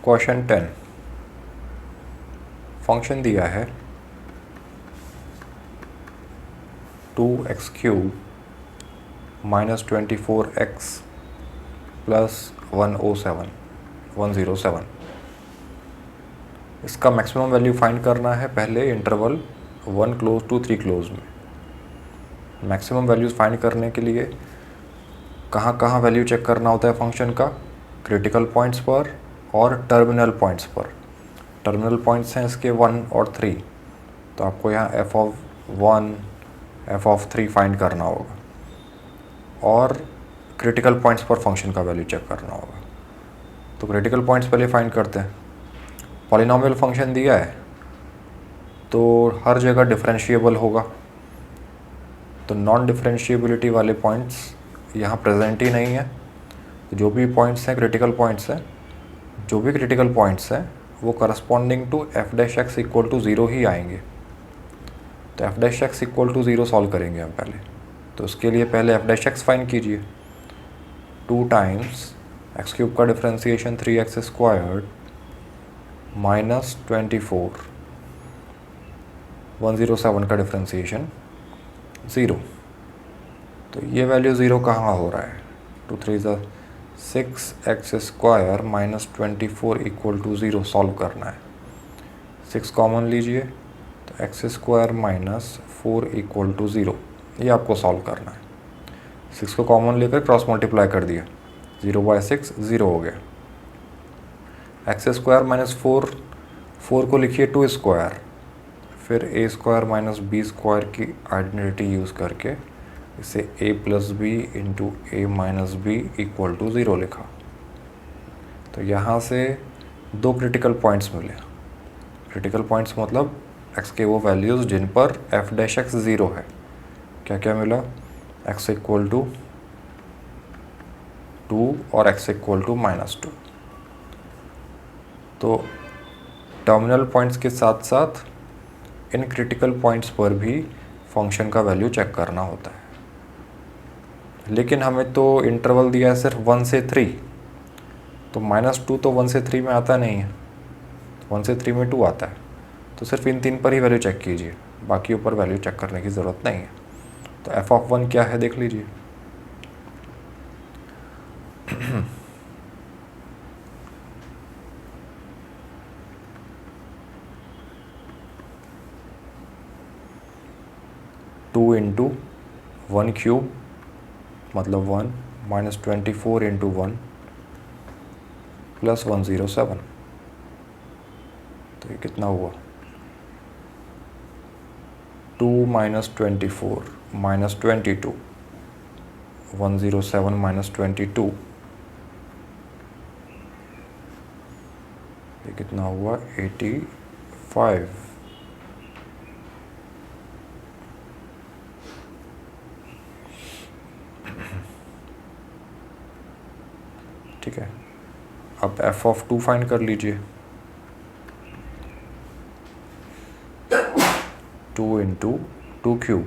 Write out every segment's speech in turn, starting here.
Question 10 function दिया है 2x³ minus 24x plus 107 इसका मैक्सिमम वैल्यू फाइंड करना है पहले इंटरवल 1 क्लोज टू 3 क्लोज में। मैक्सिमम वैल्यूज़ फाइंड करने के लिए कहाँ कहाँ वैल्यू चेक करना होता है फंक्शन का, क्रिटिकल पॉइंट्स पर और टर्मिनल पॉइंट्स पर। टर्मिनल पॉइंट्स हैं इसके 1 और 3, तो आपको यहाँ f(1), f(3) फाइंड करना होगा और क्रिटिकल पॉइंट्स पर फंक्शन का वैल्यू चेक करना होगा। तो क्रिटिकल पॉइंट्स पहले फाइंड करते हैं। पॉलिनॉमियल फंक्शन दिया है तो हर जगह डिफरेंशिएबल होगा, तो नॉन डिफरेंशिएबिलिटी वाले पॉइंट्स यहाँ प्रेजेंट ही नहीं है। तो जो भी पॉइंट्स हैं क्रिटिकल पॉइंट्स हैं, जो भी क्रिटिकल पॉइंट्स हैं वो corresponding to f' equal to 0 ही आएंगे। तो f' इक्वल टू 0 सॉल्व करेंगे हम पहले। तो उसके लिए पहले f' फाइंड कीजिए। 2 टाइम्स x³ का डिफ्रेंसिएशन 3x² माइनस 24, 107 का डिफ्रेंसिएशन 0। तो ये वैल्यू 0 कहाँ हो रहा है? 2 3 6x² minus 24 equal to 0 solve करना है। 6 कॉमन लीजिए तो x² माइनस 4 इक्वल टू 0, ये आपको सॉल्व करना है। 6 को कॉमन लेकर क्रॉस मल्टीप्लाई कर दिया, 0/6 0 हो गया। x² माइनस 4 को लिखिए 2², फिर a² माइनस b² की आइडेंटिटी यूज़ करके इसे a plus b into a minus b equal to 0 लिखा। तो यहाँ से 2 क्रिटिकल पॉइंट्स मिले। क्रिटिकल पॉइंट्स मतलब x के वो वैल्यूज़ जिन पर f' 0 है। क्या क्या मिला? x इक्वल टू 2 और x इक्वल टू -2। तो टर्मिनल पॉइंट्स के साथ साथ इन क्रिटिकल पॉइंट्स पर भी फंक्शन का वैल्यू चेक करना होता है। लेकिन हमें तो इंटरवल दिया है सिर्फ 1 से 3, तो -2 तो 1 से 3 में आता नहीं है, 1 से 3 में 2 आता है। तो सिर्फ इन 3 पर ही वैल्यू चेक कीजिए, बाकी ऊपर वैल्यू चेक करने की ज़रूरत नहीं है। तो f(1) क्या है देख लीजिए। टू इंटू 1³ मतलब 1 माइनस 24 इंटू 1 प्लस 107। तो ये कितना हुआ? 2 माइनस 24 माइनस 22, 107 माइनस 22, ये कितना हुआ? 85। ठीक है, अब f(2) फाइंड कर लीजिए। 2 इंटू 2³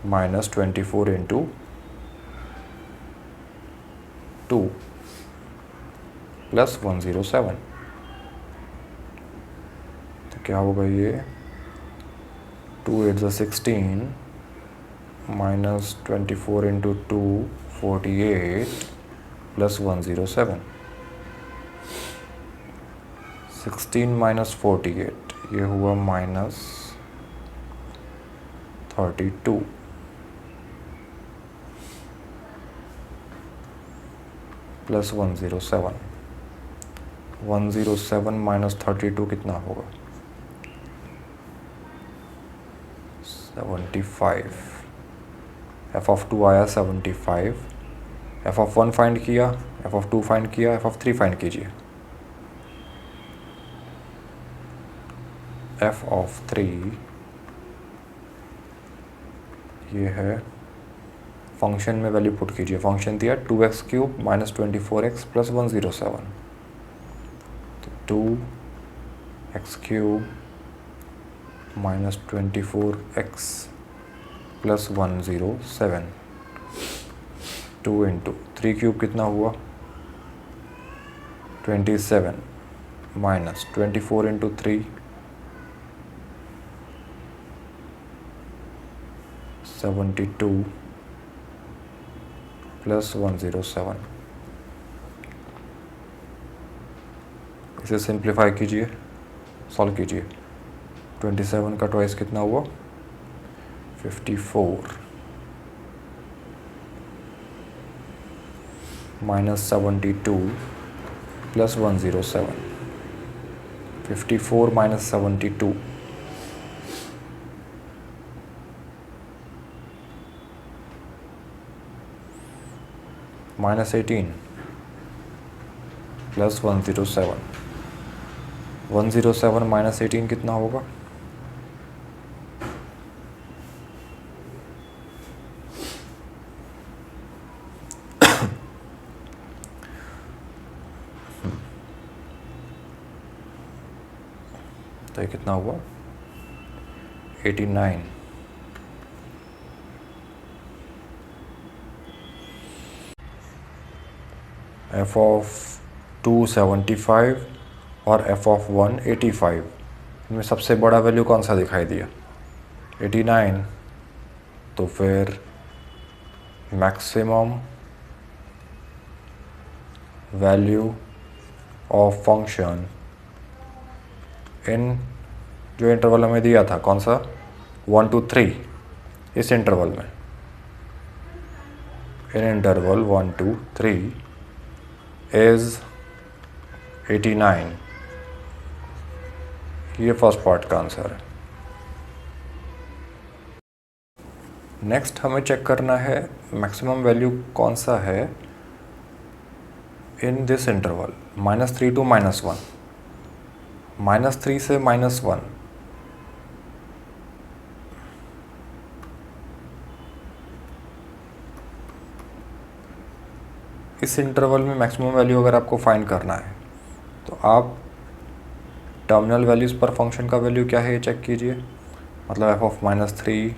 माइनस 24 इंटू 2 प्लस 107। तो क्या होगा ये? 2 8 16 माइनस 24 इंटू 2 48 प्लस 107। 16 माइनस 48 ये हुआ -32 प्लस 107। 107 माइनस 32 कितना होगा? 75। f(2) आया 75। f(1) फाइंड किया, f(2) फाइंड किया, f(3) फाइंड कीजिए। f(3) ये है, फंक्शन में वैल्यू पुट कीजिए। फंक्शन दिया 2x³ माइनस 24x प्लस 107। तो 2x³ minus 24x plus 107। 2 into 3³ कितना हुआ? 27 माइनस 24 इंटू 3 72 प्लस 107। इसे सिंप्लीफाई कीजिए, सॉल्व कीजिए। 27 का ट्वाइस कितना हुआ? 54 minus 72 plus 107। 54 minus 72 minus 18 plus 107। 107 minus 18 कितना होगा? तो ये कितना हुआ? 89। एफ ऑफ 275 और एफ ऑफ 185 इनमें सबसे बड़ा वैल्यू कौन सा दिखाई दिया? 89। तो फिर maximum value of function in जो इंटरवल हमें दिया था, कौन सा? 1 to 3, इस इंटरवल में, इन इंटरवल 1 to 3 इज 89। ये फर्स्ट पार्ट का आंसर है। नेक्स्ट हमें चेक करना है मैक्सिमम वैल्यू कौन सा है इन दिस इंटरवल -3 to -1, -3 से -1। इस इंटरवल में मैक्सिमम वैल्यू अगर आपको फाइंड करना है तो आप टर्मिनल वैल्यूज़ पर फंक्शन का वैल्यू क्या है ये चेक कीजिए, मतलब एफ ऑफ -3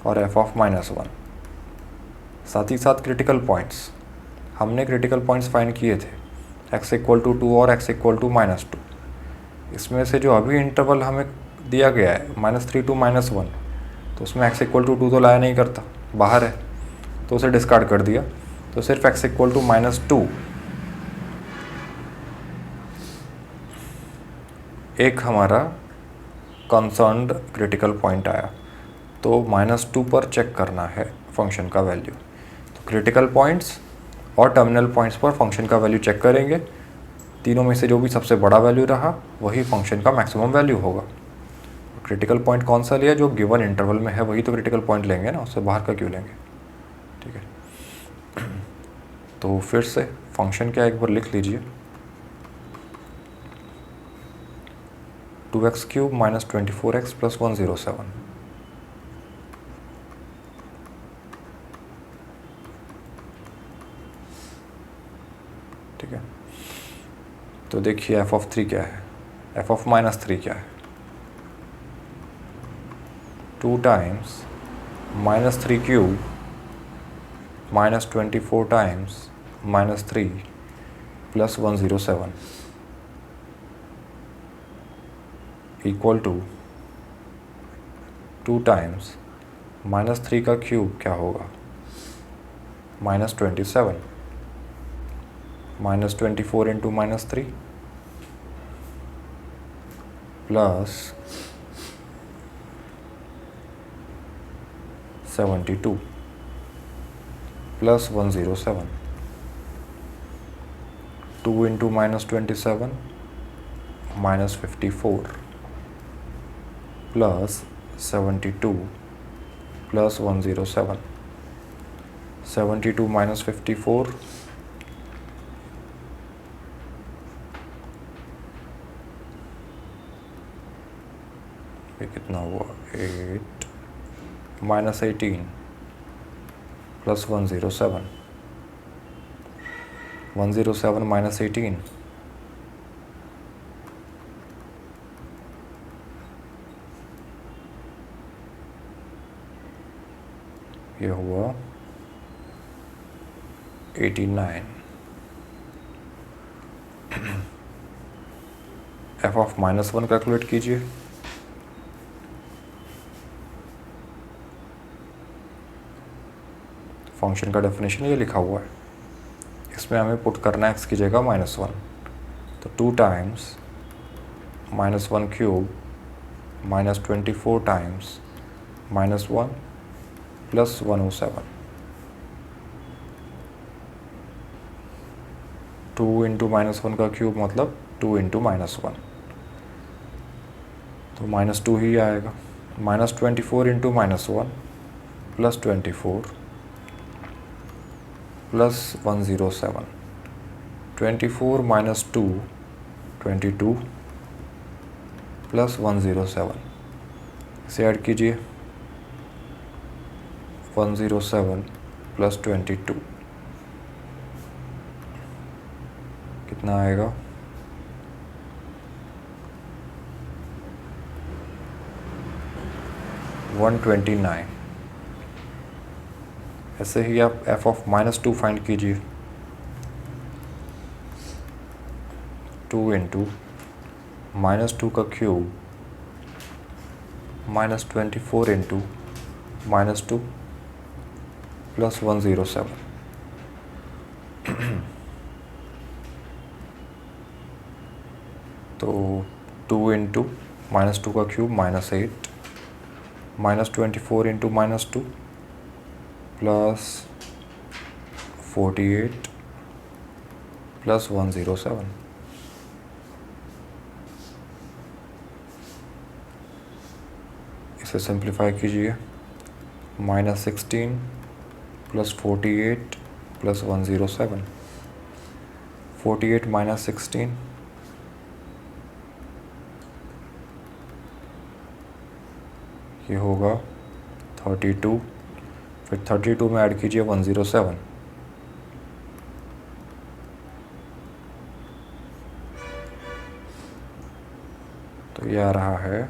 और एफ ऑफ -1। साथ ही साथ क्रिटिकल पॉइंट्स, हमने क्रिटिकल पॉइंट्स फाइंड किए थे x = 2 और x = -2। इसमें से जो अभी इंटरवल हमें दिया गया है -3 to -1, तो उसमें x = 2 तो लाया नहीं करता, बाहर है, तो उसे डिस्कार्ड कर दिया। तो सिर्फ x = -2 एक हमारा कंसर्न्ड क्रिटिकल पॉइंट आया। तो -2 पर चेक करना है फंक्शन का वैल्यू। तो क्रिटिकल पॉइंट्स और टर्मिनल पॉइंट्स पर फंक्शन का वैल्यू चेक करेंगे। तीनों में से जो भी सबसे बड़ा वैल्यू रहा वही फंक्शन का मैक्सिमम वैल्यू होगा। क्रिटिकल पॉइंट कौन सा लिया? जो गिवन इंटरवल में है वही तो क्रिटिकल पॉइंट लेंगे ना, उससे बाहर का क्यों लेंगे? ठीक है। तो फिर से फंक्शन क्या एक बार लिख लीजिए, 2x³ - 24x + 107। ठीक है। तो देखिए एफ ऑफ 3 क्या है, एफ ऑफ -3 क्या है? 2 times -3³ -24 times -3 + 107 equal to 2 times -3 का क्यूब क्या होगा? -27 -24 into -3 plus 72 plus 107। 2 into -27 -54 plus 72 plus 107। 72 - 54 ये कितना हुआ? 8 -18 प्लस 107। 107 - 18 ये हुआ 89। एफ ऑफ -1 कैलकुलेट कीजिए। फंक्शन का डेफिनेशन ये लिखा हुआ है, इसमें हमें पुट करना है x की जगह -1, तो 2 times -1 cube -24 times -1 plus 107, 2 into -1 का क्यूब मतलब 2 इंटू -1, तो -2 ही आएगा। -24 into -1 plus 24 plus 107, 24 minus 2 22 plus 107, इसे ऐड कीजिए। 107 प्लस 22 कितना आएगा? 129। ऐसे ही आप f ऑफ -2 फाइंड कीजिए। 2 इंटू -2 का क्यूब -24 इंटू -2 प्लस 107, तो 2 इंटू -2 का क्यूब -8, -24 इंटू -2 प्लस 48 प्लस 107, इसे सिंप्लीफाई कीजिए। -16 प्लस 48 प्लस 107, 48 माइनस 16 ये होगा 32, फिर 32 में ऐड कीजिए 107, तो ये आ रहा है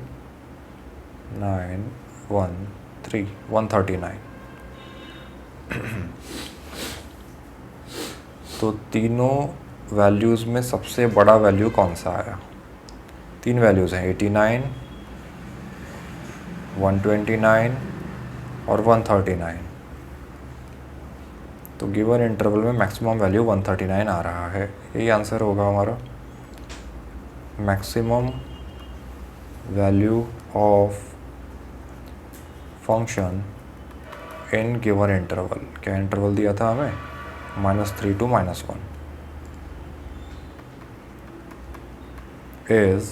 139। तो तीनों वैल्यूज़ में सबसे बड़ा वैल्यू कौन सा आया? 3 वैल्यूज़ हैं, 89, 129 और 139। तो गिवन इंटरवल में मैक्सिमम वैल्यू 139 आ रहा है, यही आंसर होगा हमारा। Maximum value of function in given interval, क्या इंटरवल दिया था हमें? -3 to -1 इज़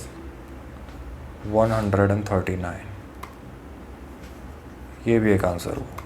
139। ये भी एक आंसर हुआ।